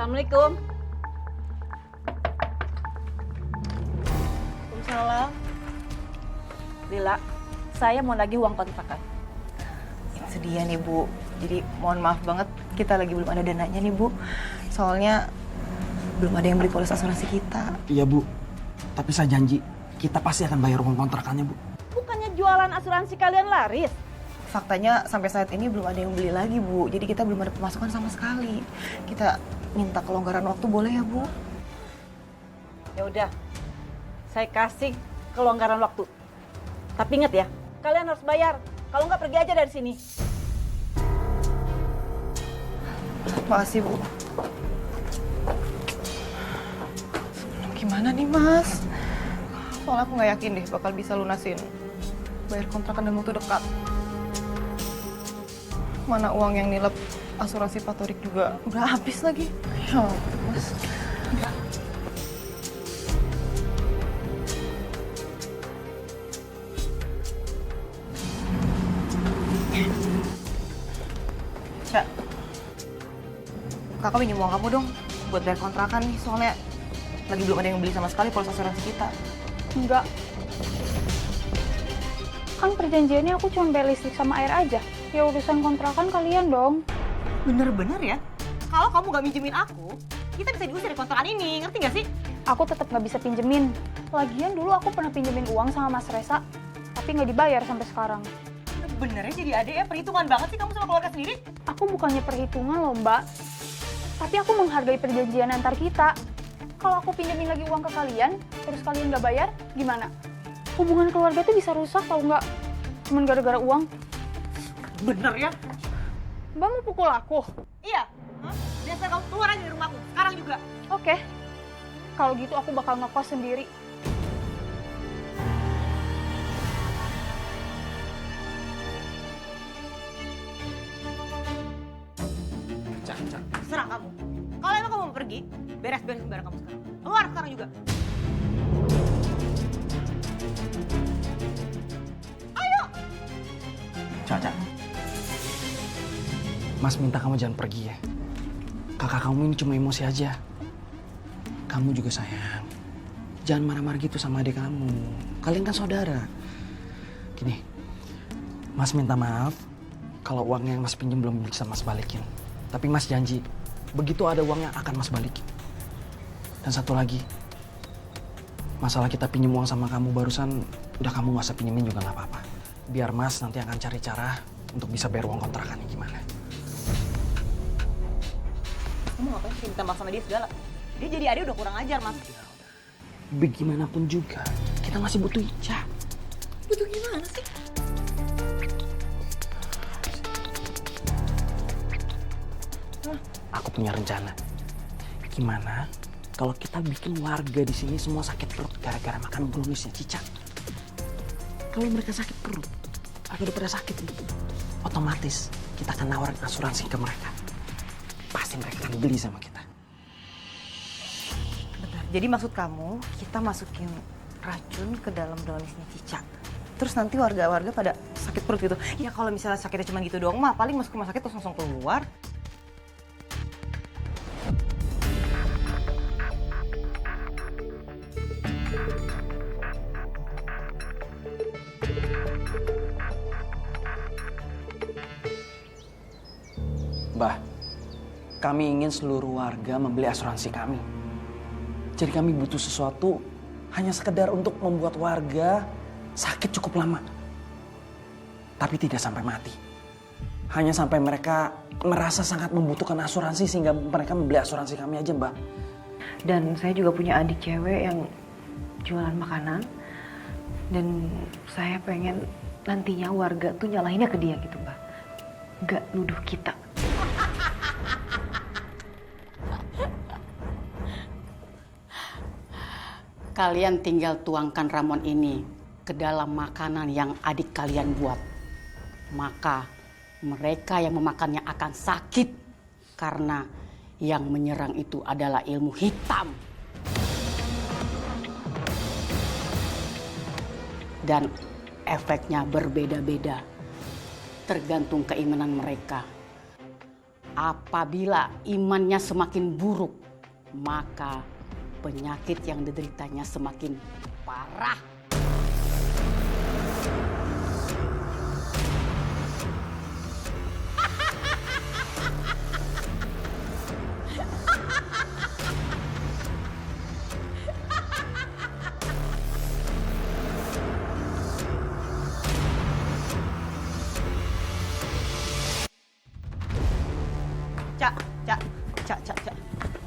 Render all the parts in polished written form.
Assalamualaikum. Waalaikumsalam. Lila, saya mau lagi uang kontrakan. Itu dia nih Bu. Jadi mohon maaf banget kita lagi belum ada dananya nih Bu. Soalnya belum ada yang beli polis asuransi kita. Iya Bu, tapi saya janji kita pasti akan bayar uang kontrakannya Bu. Bukannya jualan asuransi kalian laris? Faktanya sampai saat ini belum ada yang beli lagi Bu. Jadi kita belum ada pemasukan sama sekali. Kita minta kelonggaran waktu boleh ya Bu? Ya udah, saya kasih kelonggaran waktu. Tapi ingat ya, kalian harus bayar. Kalau nggak pergi aja dari sini. Makasih Bu. Gimana nih Mas? Soalnya aku nggak yakin deh bakal bisa lunasin bayar kontrakan dalam waktu dekat. Mana uang yang nilep asuransi Patorik juga udah habis lagi. Ya Mas. Cak, kakak pinjam uang kamu dong buat bayar kontrakan nih, soalnya lagi belum ada yang beli sama sekali polis asuransi kita. Enggak. Kan perjanjiannya aku cuma bayar listrik sama air aja. Ya urusan kontrakan kalian dong. Bener-bener ya? Kalau kamu gak minjemin aku, kita bisa diusir dari kontrakan ini, ngerti gak sih? Aku tetap nggak bisa pinjemin. Lagian dulu aku pernah pinjemin uang sama Mas Resa, tapi nggak dibayar sampai sekarang. Benernya jadi adik ya, perhitungan banget sih kamu sama keluarga sendiri. Aku bukannya perhitungan loh, Mbak. Tapi aku menghargai perjanjian antar kita. Kalau aku pinjemin lagi uang ke kalian, terus kalian nggak bayar, gimana? Hubungan keluarga tuh bisa rusak tau nggak? Cuman gara-gara uang. Bener ya? Mbak mau pukul aku? Iya. Hah? Biasa kamu keluar aja dari rumahku, sekarang juga. Oke. Kalau gitu aku bakal ngekos sendiri. Cak. Serang kamu. Kalau emang kamu mau pergi, beres-beres barang kamu sekarang. Keluar sekarang juga. Ayo! Cak. Mas minta kamu jangan pergi ya. Kakak kamu ini cuma emosi aja. Kamu juga sayang. Jangan marah-marah gitu sama adik kamu. Kalian kan saudara. Gini, Mas minta maaf kalau uangnya yang Mas pinjam belum bisa Mas balikin. Tapi Mas janji, begitu ada uangnya akan Mas balikin. Dan satu lagi, masalah kita pinjam uang sama kamu barusan, udah kamu nggak usah pinjemin juga nggak apa-apa. Biar Mas nanti akan cari cara untuk bisa bayar uang kontrakannya gimana. Kamu ngapain sih minta maaf sama dia segala? Dia jadi adik udah kurang ajar, Mas. Bagaimanapun juga, kita masih butuh Ica. Butuh gimana sih? Aku punya rencana. Gimana kalau kita bikin warga di sini semua sakit perut gara-gara makan browniesnya Cica? Kalau mereka sakit perut, atau udah pada sakit, otomatis kita akan nawarin asuransi ke mereka. Pasti mereka akan beli sama kita. Bentar, jadi maksud kamu kita masukin racun ke dalam browniesnya Cica. Terus nanti warga-warga pada sakit perut gitu. Ya kalau misalnya sakitnya cuma gitu doang mah paling masuk rumah sakit terus langsung keluar. Bah, kami ingin seluruh warga membeli asuransi kami. Jadi kami butuh sesuatu hanya sekedar untuk membuat warga sakit cukup lama. Tapi tidak sampai mati. Hanya sampai mereka merasa sangat membutuhkan asuransi sehingga mereka membeli asuransi kami aja, Mbak. Dan saya juga punya adik cewek yang jualan makanan. Dan saya pengen nantinya warga tuh nyalahinnya ke dia gitu, Mbak. Nggak nuduh kita. Kalian tinggal tuangkan ramuan ini ke dalam makanan yang adik kalian buat. Maka mereka yang memakannya akan sakit karena yang menyerang itu adalah ilmu hitam. Dan efeknya berbeda-beda tergantung keimanan mereka. Apabila imannya semakin buruk, maka penyakit yang dideritanya semakin parah.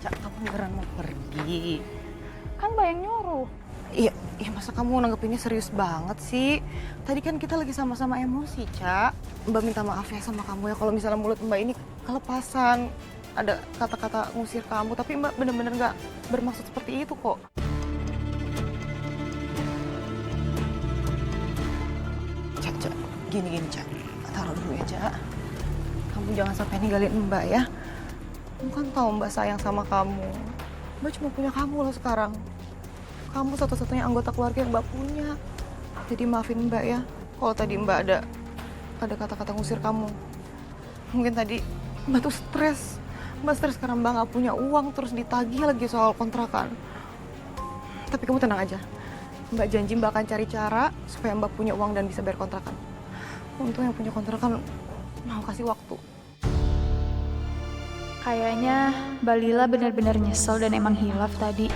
Cak, kamu beneran mau pergi? Kan Mbak yang nyuruh. Iya, masa kamu nanggepinnya serius banget sih? Tadi kan kita lagi sama-sama emosi, Cak. Mbak minta maaf ya sama kamu ya kalau misalnya mulut Mbak ini kelepasan. Ada kata-kata ngusir kamu, tapi Mbak bener-bener gak bermaksud seperti itu kok. Cak, gini, Cak. Taruh dulu ya, Cak. Kamu jangan sampai ninggalin Mbak ya. Kamu kan tahu Mbak sayang sama kamu. Mbak cuma punya kamu loh sekarang. Kamu satu-satunya anggota keluarga yang Mbak punya. Jadi maafin Mbak ya. Kalau tadi Mbak ada kata-kata ngusir kamu. Mungkin tadi Mbak tuh stres. Mbak stres karena Mbak nggak punya uang terus ditagih lagi soal kontrakan. Tapi kamu tenang aja. Mbak janji Mbak akan cari cara supaya Mbak punya uang dan bisa bayar kontrakan. Untung yang punya kontrakan mau kasih waktu. Kayaknya Mbak Lila benar-benar nyesel dan emang hilaf tadi.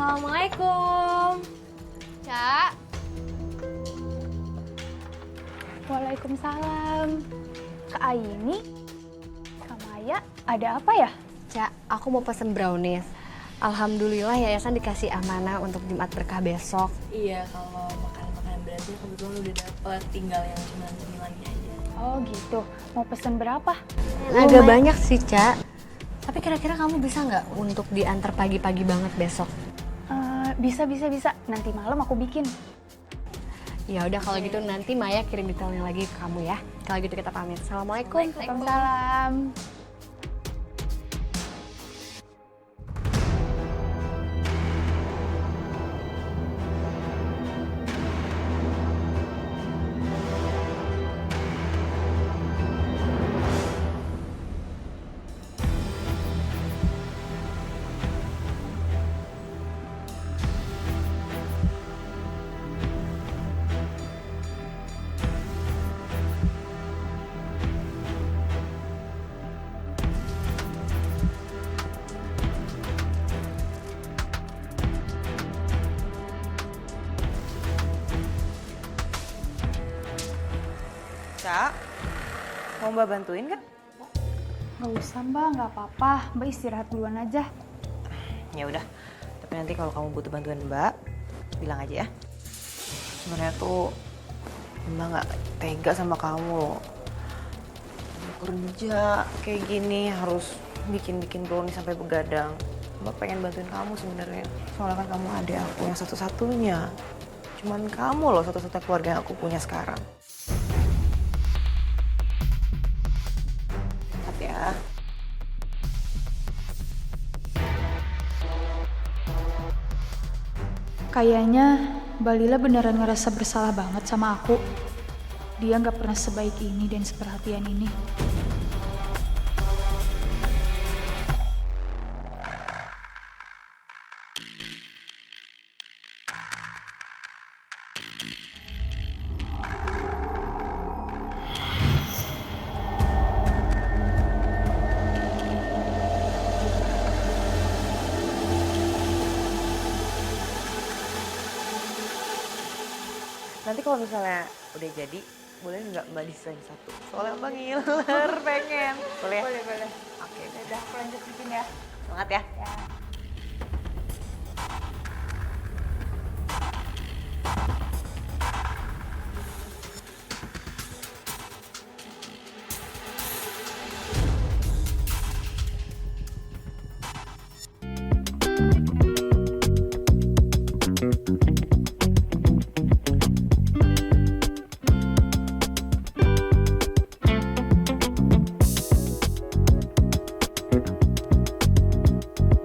Assalamualaikum. Cak. Waalaikumsalam. Kak Aini, Kak Maya, ada apa ya? Cak, aku mau pesen brownies. Alhamdulillah yayasan dikasih amanah untuk Jumat Berkah besok. Iya, kalau makanan-makanan beratnya kebetulan udah dapet, tinggal yang cemilan-cemilannya aja. Oh gitu, mau pesen berapa? Agak banyak sih, Cak. Tapi kira-kira kamu bisa nggak untuk diantar pagi-pagi banget besok? Bisa. Nanti malam aku bikin. Ya udah kalau gitu nanti Maya kirim detailnya lagi ke kamu ya. Kalau gitu kita pamit. Assalamualaikum. Waalaikumsalam. Cak, mau Mbak bantuin kan? Gak usah Mbak, gak apa-apa. Mbak istirahat duluan aja. Ya udah, tapi nanti kalau kamu butuh bantuan Mbak, bilang aja ya. Sebenarnya tuh Mbak nggak tega sama kamu loh. Kerja kayak gini harus bikin brownies sampai begadang. Mbak pengen bantuin kamu sebenarnya. Soalnya kan kamu adik aku yang satu-satunya. Cuman kamu loh satu-satunya keluarga yang aku punya sekarang. Tapi ya. Kayaknya Mbak Lila beneran ngerasa bersalah banget sama aku. Dia nggak pernah sebaik ini dan seperhatian ini. Nanti kalau misalnya udah jadi, boleh nggak Mbak desain satu? Soalnya Mbak ngiler pengen. Boleh? Boleh. Oke, Udah, aku lanjut bikin ya. semangat ya.